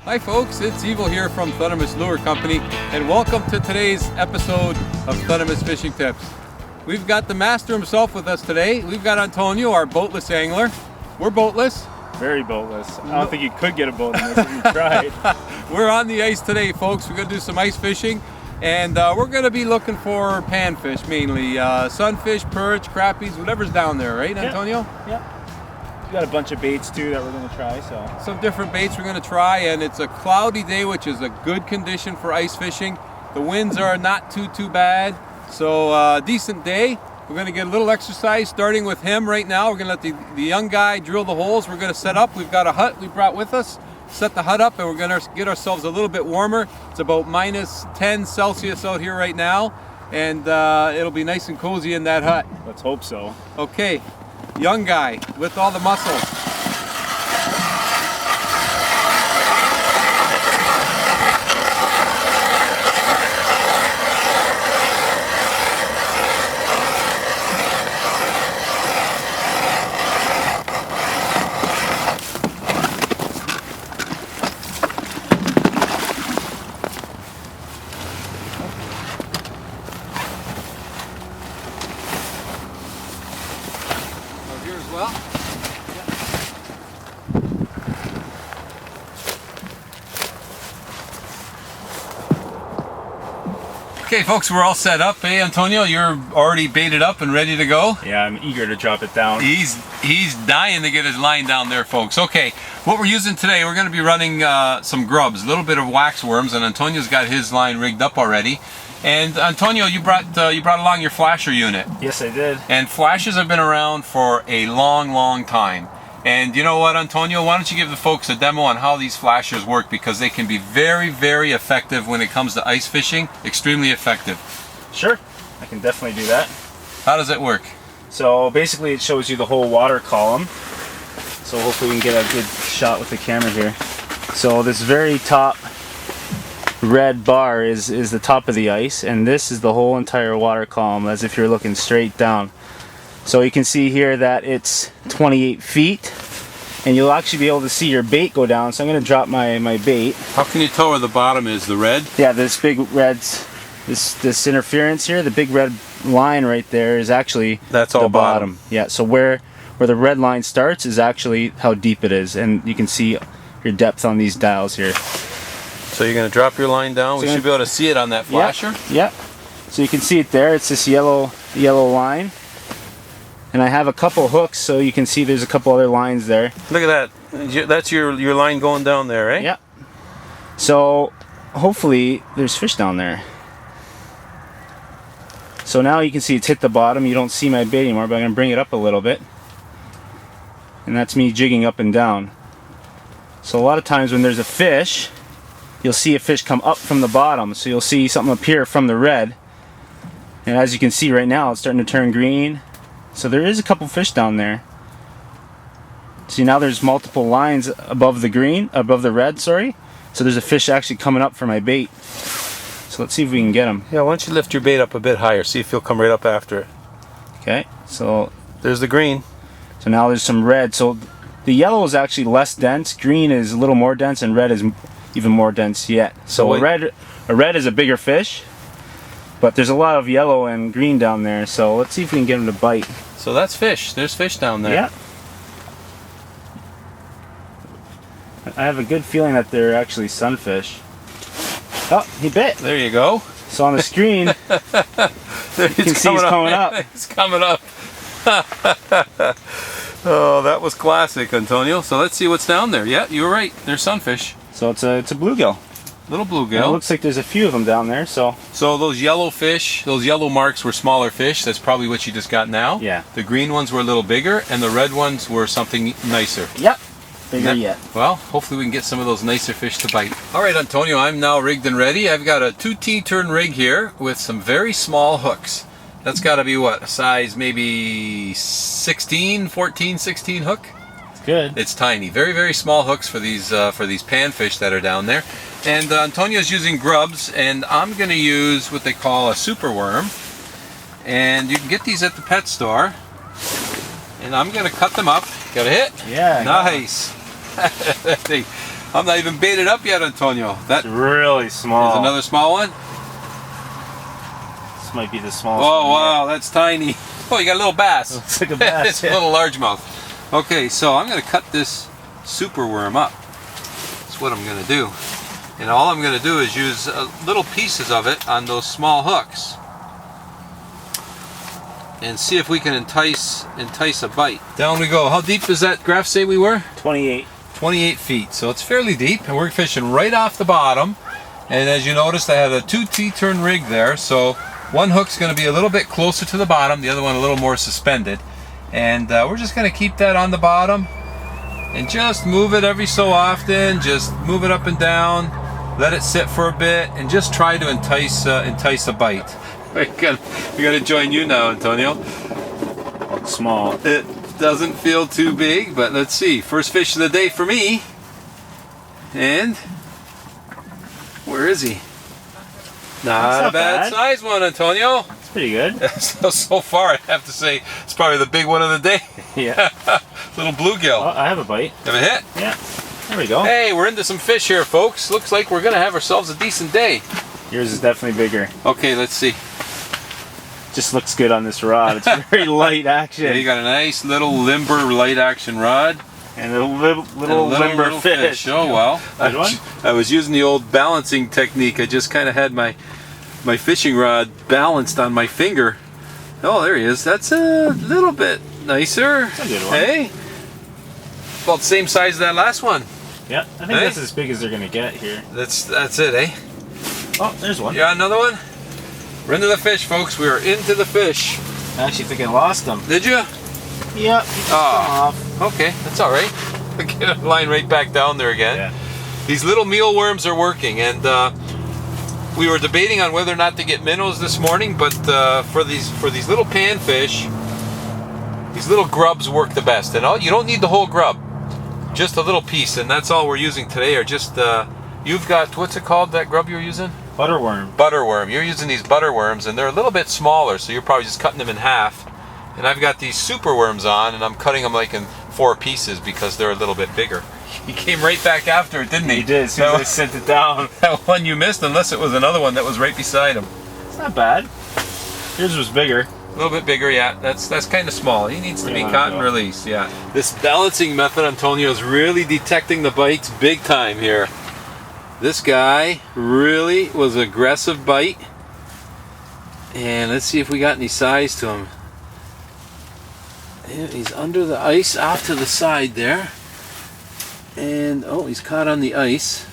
Hi folks, it's Evil here from Thundermist Lure Company, and welcome to today's episode of Thundermist Fishing Tips. We've got the master himself with us today. We've got Antonio, our boatless angler. We're boatless. Very boatless. I don't think you could get a boat in this if you tried. We're on the ice today, folks. We're going to do some ice fishing, and we're going to be looking for panfish mainly. Sunfish, perch, crappies, whatever's down there, right, Antonio? Yeah. We got a bunch of baits too that we're going to try. Some different baits we're going to try, and it's a cloudy day, which is a good condition for ice fishing. The winds are not too bad, so decent day. We're going to get a little exercise starting with him right now. We're going to let the young guy drill the holes. We're going to set up. We've got a hut we brought with us. Set the hut up, and we're going to get ourselves a little bit warmer. It's about minus 10 Celsius out here right now, and it'll be nice and cozy in that hut. Let's hope so. Okay, young guy with all the muscles. Well, okay, folks, we're all set up. Hey, Antonio, you're already baited up and ready to go? Yeah, I'm eager to drop it down. He's dying to get his line down there, folks. Okay, what we're using today, we're going to be running some grubs, a little bit of wax worms, and Antonio's got his line rigged up already. And Antonio, you brought along your flasher unit. Yes, I did. And flashes have been around for a long time. And you know what, Antonio? Why don't you give the folks a demo on how these flashers work, because they can be very effective when it comes to ice fishing. Extremely effective. Sure, I can definitely do that. How does it work? So basically, it shows you the whole water column. So hopefully we can get a good shot with the camera here. So this very top red bar is the top of the ice, and this is the whole entire water column, as if you're looking straight down. So you can see here that it's 28 feet, and you'll actually be able to see your bait go down. So I'm going to drop my bait. How can you tell where the bottom is? The red? Yeah, this big red, this interference here, the big red line right there is actually that's all the bottom. Yeah, so where the red line starts is actually how deep it is, and you can see your depth on these dials here. So you're going to drop your line down. We should be able to see it on that flasher. Yeah. So you can see it there. It's this yellow line. And I have a couple hooks, so you can see there's a couple other lines there. Look at that. That's your line going down there, right? Yeah. So hopefully there's fish down there. So now you can see it's hit the bottom. You don't see my bait anymore, but I'm going to bring it up a little bit. And that's me jigging up and down. So a lot of times when there's a fish, you'll see a fish come up from the bottom. So you'll see something appear from the red. And as you can see right now, it's starting to turn green. So there is a couple fish down there. See, now there's multiple lines above the red, sorry. So there's a fish actually coming up for my bait. So let's see if we can get him. Yeah, why don't you lift your bait up a bit higher, see if he'll come right up after it. Okay, so there's the green. So now there's some red. So the yellow is actually less dense, green is a little more dense, and red is even more dense yet. So a red is a bigger fish, but there's a lot of yellow and green down there. So let's see if we can get him to bite. So that's fish. There's fish down there. Yeah. I have a good feeling that they're actually sunfish. Oh, he bit. There you go. So on the screen, you can see he's coming up. He's coming up. Oh, that was classic, Antonio. So let's see what's down there. Yeah, you were right. They're sunfish. So it's a bluegill. Little bluegill. And it looks like there's a few of them down there. So those yellow fish, those yellow marks were smaller fish. That's probably what you just got now. Yeah. The green ones were a little bigger, and the red ones were something nicer. Yep. Bigger yet. Well, hopefully we can get some of those nicer fish to bite. All right, Antonio, I'm now rigged and ready. I've got a 2T-turn rig here with some very small hooks. That's got to be what, a size maybe 14, 16 hook? It's good. It's tiny. Very small hooks for these panfish that are down there. And Antonio's using grubs, and I'm going to use what they call a superworm. And you can get these at the pet store. And I'm going to cut them up. Got a hit? Yeah. Nice. I'm not even baited up yet, Antonio. That's really small. There's another small one. This might be the smallest. Oh one wow, that's tiny. Oh, you got a little bass. Looks like a bass. It's a little largemouth. Okay, so I'm going to cut this superworm up. That's what I'm going to do. And all I'm going to do is use little pieces of it on those small hooks. And see if we can entice a bite. Down we go. How deep does that graph say we were? 28. 28 feet. So it's fairly deep, and we're fishing right off the bottom. And as you noticed, I had a 2 T-turn rig there, so one hook's going to be a little bit closer to the bottom, the other one a little more suspended. And we're just going to keep that on the bottom and just move it every so often. Just move it up and down, let it sit for a bit, and just try to entice a bite. We got to join you now, Antonio. Small. It doesn't feel too big, but let's see. First fish of the day for me. And where is he? Not a bad size one, Antonio. It's pretty good. So far, I have to say it's probably the big one of the day. Yeah. Little bluegill. Oh, I have a bite. Have a hit? Yeah. There we go. Hey, we're into some fish here, folks. Looks like we're gonna have ourselves a decent day. Yours is definitely bigger. Okay, let's see. Just looks good on this rod. It's very light action. Yeah, you got a nice little limber light action rod. And a little limber fish. Oh well. Good one. I was using the old balancing technique. I just kind of had my fishing rod balanced on my finger. Oh, there he is. That's a little bit nicer. That's a good one. Hey, about the same size as that last one. Yeah, I think that's as big as they're gonna get here. That's it, eh? Oh, there's one. You got another one? We're into the fish, folks. We are into the fish. I actually think I lost them. Did you? Yeah. Off. Okay, that's all right. Get a line right back down there again. Yeah. These little mealworms are working, and we were debating on whether or not to get minnows this morning, but for these little panfish, these little grubs work the best. And you don't need the whole grub, just a little piece, and that's all we're using today. Or just you've got, what's it called, that grub you're using? Butterworm. Butterworm. You're using these butterworms, and they're a little bit smaller, so you're probably just cutting them in half. And I've got these superworms on, and I'm cutting them like in 4 pieces because they're a little bit bigger. He came right back after it, didn't he? He did, as soon as I sent it down. That one you missed, unless it was another one that was right beside him. It's not bad. Yours was bigger. A little bit bigger, yeah. That's kind of small. He needs to be caught and released, yeah. This balancing method, Antonio, is really detecting the bites big time here. This guy really was an aggressive bite. And let's see if we got any size to him. Yeah, he's under the ice off to the side there. And, oh, he's caught on the ice.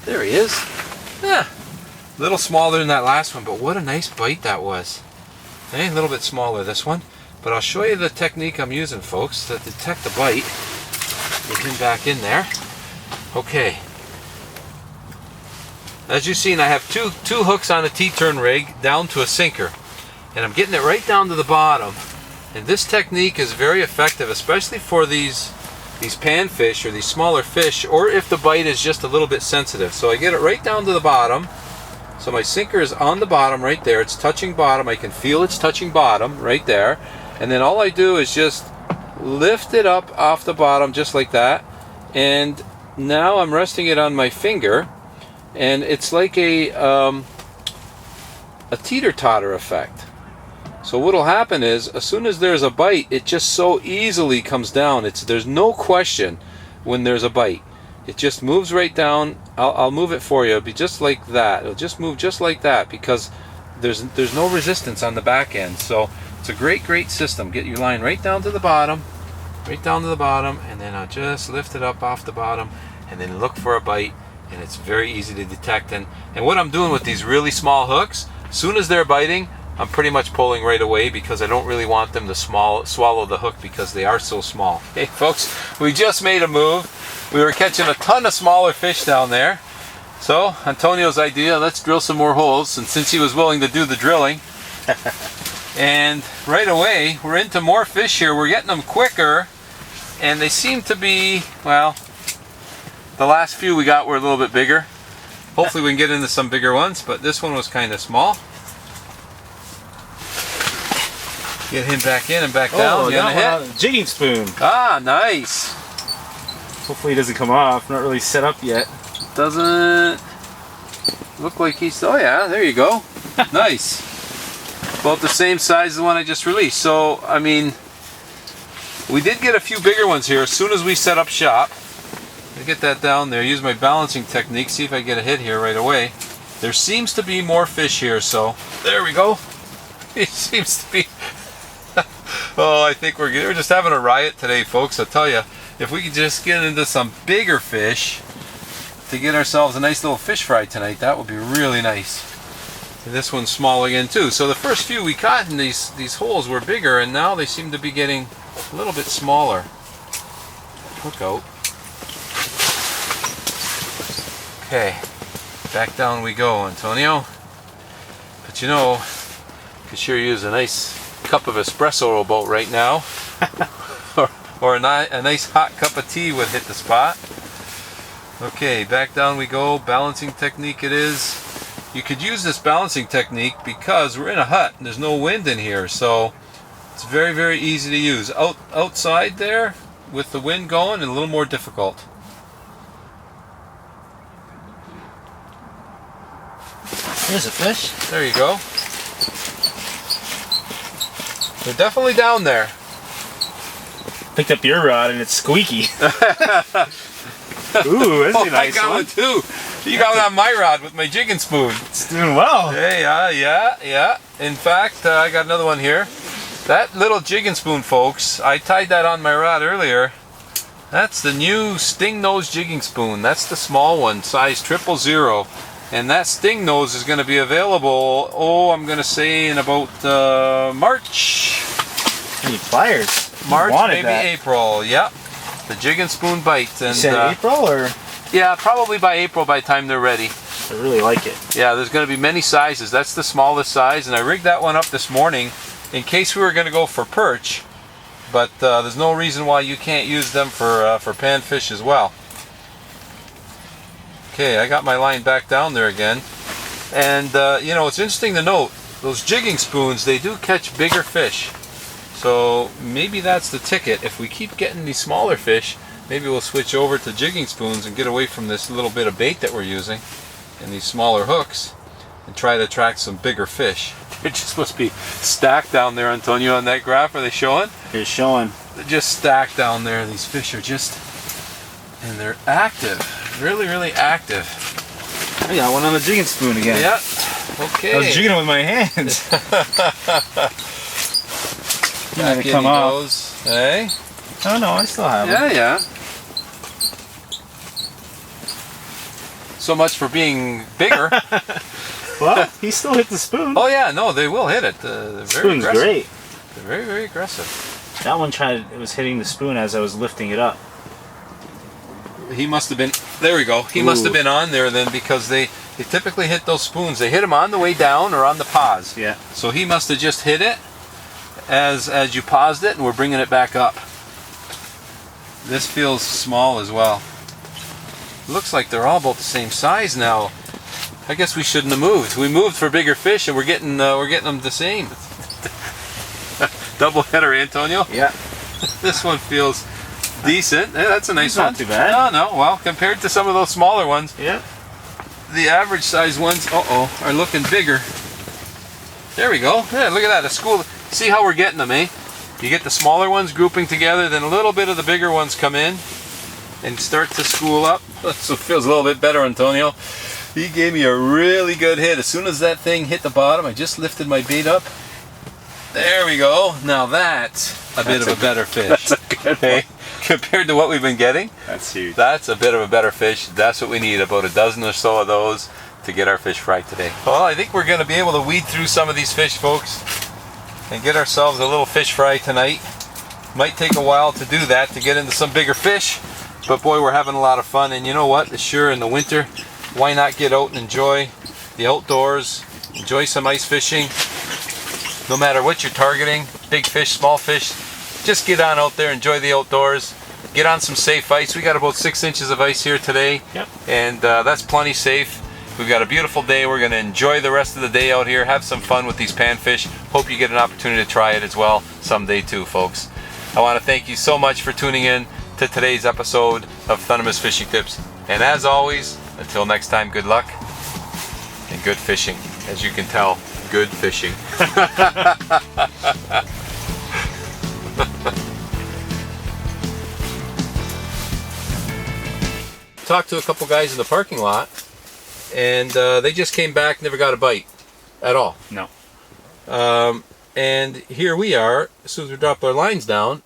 There he is. Yeah, a little smaller than that last one, but what a nice bite that was. A little bit smaller, this one. But I'll show you the technique I'm using, folks, to detect the bite. Get him back in there. Okay. As you've seen, I have two hooks on a T-turn rig down to a sinker. And I'm getting it right down to the bottom. And this technique is very effective, especially for these panfish or these smaller fish, or if the bite is just a little bit sensitive. So I get it right down to the bottom. So my sinker is on the bottom right there. It's touching bottom. I can feel it's touching bottom right there. And then all I do is just lift it up off the bottom just like that. And now I'm resting it on my finger. And it's like a teeter-totter effect. So what'll happen is, as soon as there's a bite, it just so easily comes down. There's no question when there's a bite. It just moves right down. I'll move it for you. It'll be just like that. It'll just move just like that because there's no resistance on the back end. So it's a great system. Get your line right down to the bottom, and then I'll just lift it up off the bottom, and then look for a bite. And it's very easy to detect. And what I'm doing with these really small hooks, as soon as they're biting, I'm pretty much pulling right away because I don't really want them to swallow the hook because they are so small. Hey folks, we just made a move. We were catching a ton of smaller fish down there. So Antonio's idea, let's drill some more holes. And since he was willing to do the drilling, and right away we're into more fish here. We're getting them quicker, and they seem to be, well, the last few we got were a little bit bigger. Hopefully we can get into some bigger ones, but this one was kind of small. Get him back in and back down. Oh, Get a hit. Jigging spoon. Ah, nice. Hopefully he doesn't come off. Not really set up yet. Doesn't look like he's, oh yeah, there you go. Nice. About the same size as the one I just released. So, I mean, we did get a few bigger ones here as soon as we set up shop. I get that down there, use my balancing technique, see if I get a hit here right away. There seems to be more fish here, so there we go. It seems to be. Oh, I think we're just having a riot today, folks. I tell you, if we could just get into some bigger fish to get ourselves a nice little fish fry tonight, that would be really nice. And this one's small again too. So the first few we caught in these holes were bigger, and now they seem to be getting a little bit smaller. Hook out. Okay, back down we go, Antonio. But you know, could sure use a nice cup of espresso about right now, or a nice hot cup of tea would hit the spot. Okay, back down we go. Balancing technique it is. You could use this balancing technique because we're in a hut and there's no wind in here, so it's very, very easy to use. Outside there with the wind going, and a little more difficult. Here's a fish. There you go. They're definitely down there. Picked up your rod and it's squeaky. Ooh, that's a nice I got one too. You got one on my rod with my jigging spoon. It's doing well. Hey, yeah. In fact, I got another one here. That little jigging spoon, folks, I tied that on my rod earlier. That's the new Stingnose jigging spoon. That's the small one, size 000. And that Stingnose is going to be available, I'm going to say in about March. I need pliers. March, maybe April, yep. The jig and spoon bite. And, you said April, or? Yeah, probably by April by the time they're ready. I really like it. Yeah, there's going to be many sizes. That's the smallest size, and I rigged that one up this morning in case we were going to go for perch. But there's no reason why you can't use them for panfish as well. Okay, I got my line back down there again. And, you know, it's interesting to note, those jigging spoons, they do catch bigger fish. So maybe that's the ticket. If we keep getting these smaller fish, maybe we'll switch over to jigging spoons and get away from this little bit of bait that we're using and these smaller hooks and try to attract some bigger fish. They're just supposed to be stacked down there, Antonio, on that graph. Are they showing? They're showing. They're just stacked down there. These fish are just, and they're active. Really, really active. I got one on the jigging spoon again. Yeah. Okay. I was jigging it with my hands. Back in come he off. goes. Hey? Oh no, I still have them. Yeah. So much for being bigger. Well, he still hit the spoon. Oh yeah, no, they will hit it. They're very Spoon's aggressive. great. They're very, very aggressive. That one it was hitting the spoon as I was lifting it up. He must have been, there we go. He must have been on there then, because they typically hit those spoons. They hit them on the way down or on the pause. Yeah. So he must have just hit it as you paused it, and we're bringing it back up. This feels small as well. Looks like they're all about the same size now. I guess we shouldn't have moved. We moved for bigger fish, and we're getting them the same. Double header, Antonio. Yeah. This one feels decent. Yeah, that's a nice Not one. too bad. No. Well, compared to some of those smaller ones, Yeah. the average size ones, are looking bigger. There we go. Yeah, look at that. A school. See how we're getting them, eh? You get the smaller ones grouping together, then a little bit of the bigger ones come in and start to school up. So it feels a little bit better, Antonio. He gave me a really good hit. As soon as that thing hit the bottom, I just lifted my bait up. There we go. Now that's a bit of a better fish. That's a good one. Compared to what we've been getting, That's huge. that's a bit of a better fish. That's what we need, about a dozen or so of those to get our fish fried today. Well, I think we're going to be able to weed through some of these fish, folks, and get ourselves a little fish fry tonight. Might take a while to do that, to get into some bigger fish, but boy, we're having a lot of fun. And you know what? Sure, in the winter, why not get out and enjoy the outdoors, enjoy some ice fishing. No matter what you're targeting, big fish, small fish, just get on out there, enjoy the outdoors, get on some safe ice. We got about 6 inches of ice here today, Yep. and that's plenty safe. We've got a beautiful day. We're going to enjoy the rest of the day out here, have some fun with these panfish. Hope you get an opportunity to try it as well someday too, folks. I want to thank you so much for tuning in. to today's episode of Thundermist Fishing Tips. And as always, until next time, good luck and good fishing. As you can tell, good fishing. Talked to a couple guys in the parking lot, and they just came back, never got a bite at all. No. And here we are, as soon as we dropped our lines down,